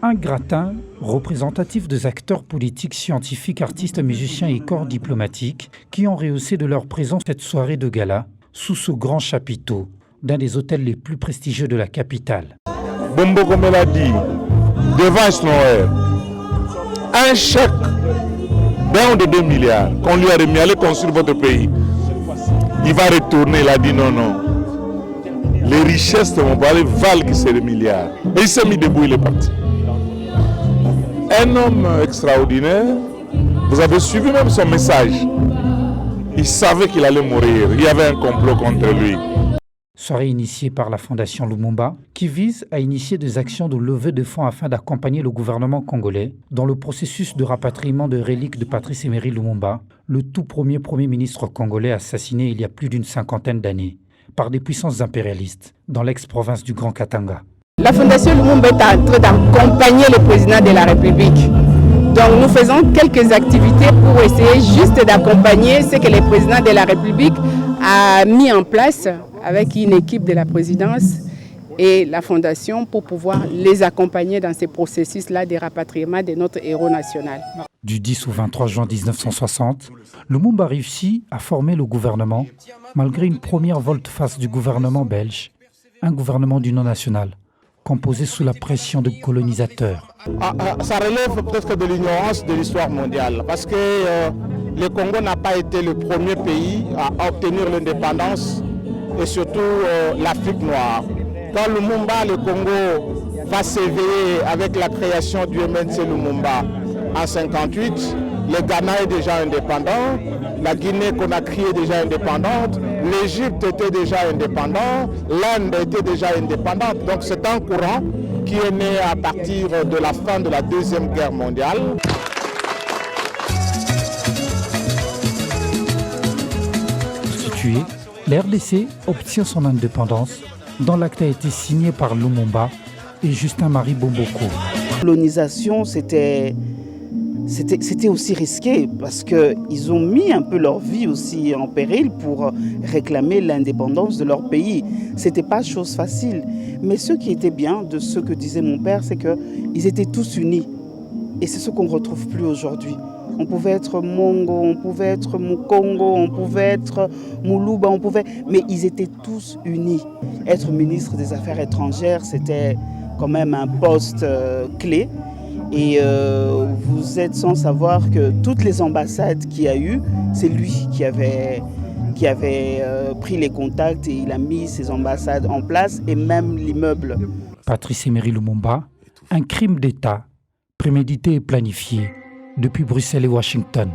Un gratin représentatif des acteurs politiques, scientifiques, artistes, musiciens et corps diplomatiques qui ont rehaussé de leur présence cette soirée de gala sous ce grand chapiteau d'un des hôtels les plus prestigieux de la capitale. Bombo, comme elle a dit, devant Snower, un chèque d'1 ou de 2 milliards qu'on lui a remis, allez construire votre pays. Il va retourner, il a dit non. Les richesses de mon pays valent que c'est des milliards. Et il s'est mis debout, il est parti. Un homme extraordinaire, vous avez suivi même son message. Il savait qu'il allait mourir, il y avait un complot contre lui. Soirée initiée par la Fondation Lumumba qui vise à initier des actions de levée de fonds afin d'accompagner le gouvernement congolais dans le processus de rapatriement de reliques de Patrice Emery Lumumba, le tout premier ministre congolais assassiné il y a plus d'une cinquantaine d'années par des puissances impérialistes dans l'ex-province du Grand Katanga. La Fondation Lumumba est en train d'accompagner le président de la République. Donc nous faisons quelques activités pour essayer juste d'accompagner ce que le président de la République a mis en place avec une équipe de la présidence et la Fondation pour pouvoir les accompagner dans ces processus-là de rapatriement de notre héros national. Du 10 au 23 juin 1960, Lumumba réussit à former le gouvernement malgré une première volte-face du gouvernement belge, un gouvernement d'union nationale, composé sous la pression de colonisateurs. Ça relève peut-être de l'ignorance de l'histoire mondiale, parce que le Congo n'a pas été le premier pays à obtenir l'indépendance, et surtout l'Afrique noire. Dans Lumumba, le Congo va s'éveiller avec la création du MNC Lumumba en 1958. Le Ghana est déjà indépendant, la Guinée-Conakry est déjà indépendante, l'Égypte était déjà indépendante, l'Inde était déjà indépendante. Donc c'est un courant qui est né à partir de la fin de la Deuxième Guerre mondiale. Constituée, la RDC obtient son indépendance dont l'acte a été signé par Lumumba et Justin-Marie Bomboko. La colonisation, c'était aussi risqué parce qu'ils ont mis un peu leur vie aussi en péril pour réclamer l'indépendance de leur pays. Ce n'était pas chose facile. Mais ce qui était bien de ce que disait mon père, c'est qu'ils étaient tous unis. Et c'est ce qu'on ne retrouve plus aujourd'hui. On pouvait être Mongo, on pouvait être Mukongo, on pouvait être Muluba, mais ils étaient tous unis. Être ministre des Affaires étrangères, c'était quand même un poste clé. Et vous êtes sans savoir que toutes les ambassades qu'il y a eu, c'est lui qui avait pris les contacts et il a mis ces ambassades en place et même l'immeuble. Patrice Emery Lumumba, un crime d'État, prémédité et planifié depuis Bruxelles et Washington.